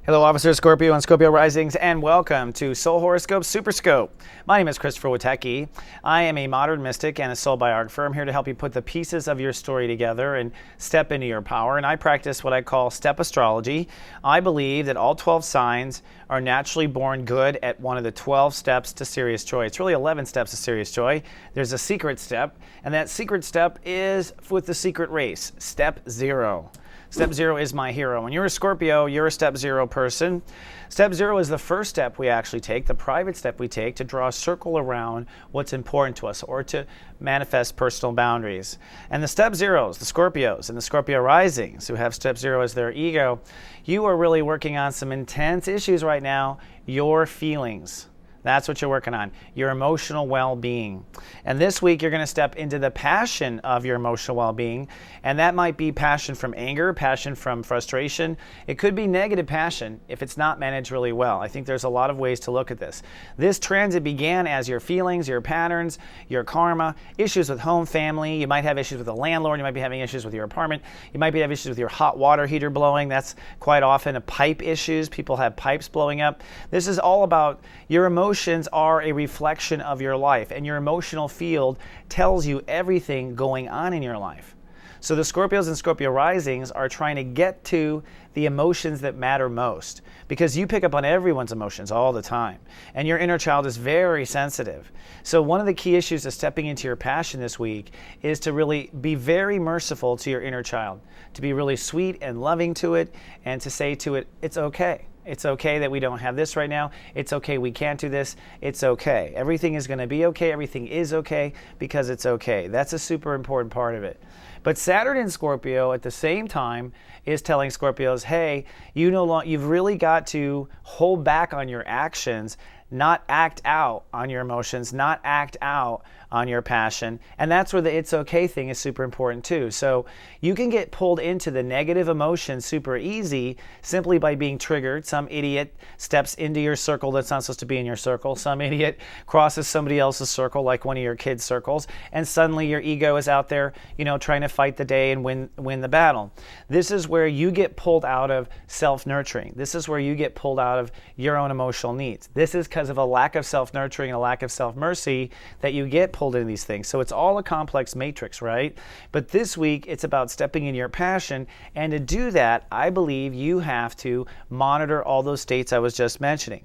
Hello, Officer Scorpio and Scorpio Risings, and welcome to Soul Horoscope Superscope. My name is Christopher Witecki. I am a modern mystic and a soul biographer. I'm here to help you put the pieces of your story together and step into your power. And I practice what I call step astrology. I believe that all 12 signs are naturally born good at one of the 12 steps to serious joy. It's really 11 steps to serious joy. There's a secret step, and that secret step is with the secret race, Step 0. Step 0 is my hero. When you're a Scorpio, you're a Step 0 person. Step 0 is the first step we actually take, the private step we take to draw a circle around what's important to us or to manifest personal boundaries. And the Step 0s, the Scorpios and the Scorpio Risings who have Step 0 as their ego, you are really working on some intense issues right now, your feelings. That's what you're working on, your emotional well-being. And this week, you're going to step into the passion of your emotional well-being. And that might be passion from anger, passion from frustration. It could be negative passion if it's not managed really well. I think there's a lot of ways to look at this. This transit began as your feelings, your patterns, your karma, issues with home, family. You might have issues with the landlord. You might be having issues with your apartment. You might be having issues with your hot water heater blowing. That's quite often a pipe issues. People have pipes blowing up. This is all about your emotions are a reflection of your life, and your emotional field tells you everything going on in your life. So the Scorpios and Scorpio Risings are trying to get to the emotions that matter most, because you pick up on everyone's emotions all the time, and your inner child is very sensitive. So one of the key issues of stepping into your passion this week is to really be very merciful to your inner child, to be really sweet and loving to it, and to say to it, it's okay. It's okay that we don't have this right now. It's okay we can't do this. It's okay. Everything is going to be okay. Everything is okay because it's okay. That's a super important part of it. But Saturn in Scorpio at the same time is telling Scorpios, hey, you've really got to hold back on your actions, not act out on your emotions, not act out on your passion. And that's where the it's okay thing is super important too. So you can get pulled into the negative emotions super easy simply by being triggered. Some idiot steps into your circle that's not supposed to be in your circle. Some idiot crosses somebody else's circle, like one of your kids' circles, and suddenly your ego is out there, trying to fight the day and win the battle. This is where you get pulled out of self-nurturing. This is where you get pulled out of your own emotional needs. This is because of a lack of self-nurturing and a lack of self-mercy that you get pulled into these things. So it's all a complex matrix, right? But this week, it's about stepping in your passion. And to do that, I believe you have to monitor all those states I was just mentioning.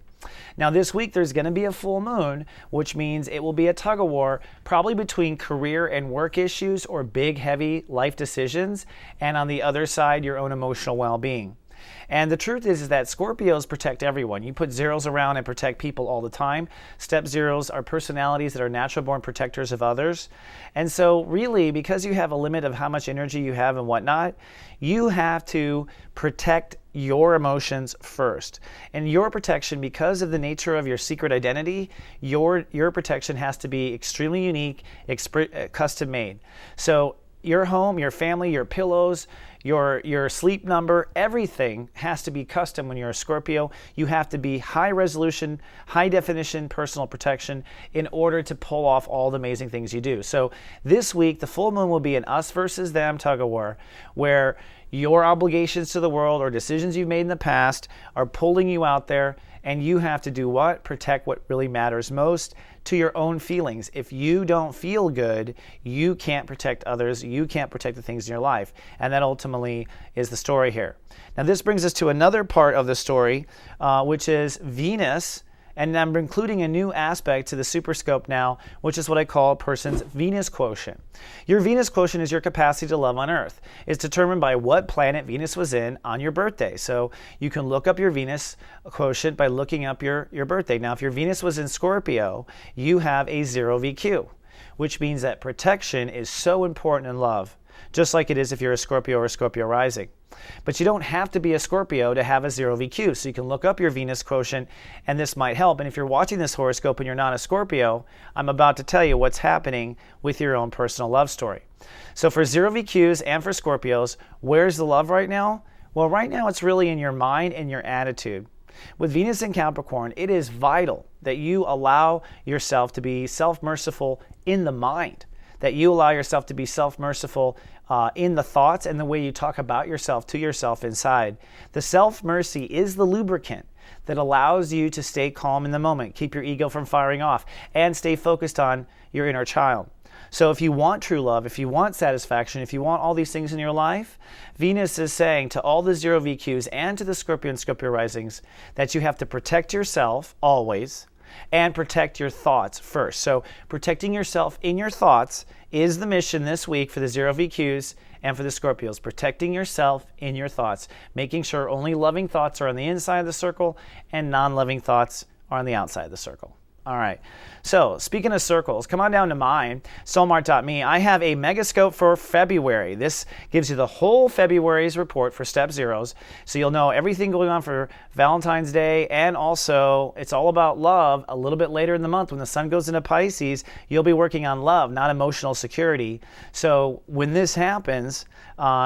Now this week there's going to be a full moon, which means it will be a tug of war, probably between career and work issues or big, heavy life decisions, and on the other side, your own emotional well-being. And the truth is that Scorpios protect everyone. You put zeros around and protect people all the time. Step zeros are personalities that are natural born protectors of others. And so really, because you have a limit of how much energy you have and whatnot, you have to protect your emotions first. And your protection, because of the nature of your secret identity, your protection has to be extremely unique, custom made. So your home, your family, your pillows, your sleep number, everything has to be custom when you're a Scorpio. You have to be high resolution, high definition personal protection in order to pull off all the amazing things you do. So this week, the full moon will be an us versus them tug of war, where your obligations to the world or decisions you've made in the past are pulling you out there, and you have to do what? Protect what really matters most to your own feelings. If you don't feel good, you can't protect others. You can't protect the things in your life. And that ultimately is the story here. Now this brings us to another part of the story, which is Venus. And I'm including a new aspect to the Superscope now, which is what I call a person's Venus quotient. Your Venus quotient is your capacity to love on Earth. It's determined by what planet Venus was in on your birthday. So you can look up your Venus quotient by looking up your birthday. Now, if your Venus was in Scorpio, you have a 0 VQ, which means that protection is so important in love. just like it is if you're a Scorpio or Scorpio rising. But you don't have to be a Scorpio to have a 0 VQ, so you can look up your Venus quotient, and this might help. And if you're watching this horoscope and you're not a Scorpio, I'm about to tell you what's happening with your own personal love story. So for 0 VQs and for Scorpios, where's the love right now? Well, right now it's really in your mind and your attitude. With Venus in Capricorn, it is vital that you allow yourself to be self-merciful in the mind, that you allow yourself to be self-merciful in the thoughts and the way you talk about yourself to yourself inside. The self-mercy is the lubricant that allows you to stay calm in the moment, keep your ego from firing off, and stay focused on your inner child. So if you want true love, if you want satisfaction, if you want all these things in your life, Venus is saying to all the 0 VQs and to the Scorpio and Scorpio risings that you have to protect yourself always and protect your thoughts first. So protecting yourself in your thoughts is the mission this week for the 0 VQs and for the Scorpios. Protecting yourself in your thoughts, making sure only loving thoughts are on the inside of the circle and non-loving thoughts are on the outside of the circle. All right, so speaking of circles, come on down to mine, soulmart.me. I have a Megascope for February. This gives you the whole February's report for Step Zeros, so you'll know everything going on for Valentine's Day, and also it's all about love. A little bit later in the month, when the sun goes into Pisces, you'll be working on love, not emotional security. So when this happens,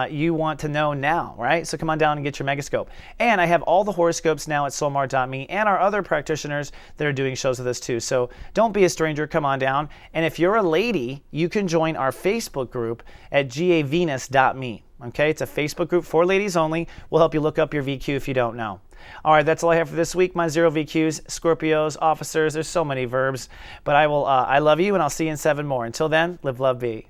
you want to know now, right? So come on down and get your Megascope. And I have all the horoscopes now at soulmart.me and our other practitioners that are doing shows with us too. So don't be a stranger, come on down. And if you're a lady, you can join our Facebook group at gavenus.me. Okay, it's a Facebook group for ladies only. We'll help you look up your VQ if you don't know. All right, that's all I have for this week. My 0 VQs, Scorpios, officers, there's so many verbs. But I love you, and I'll see you in 7 more. Until then, live, love, be.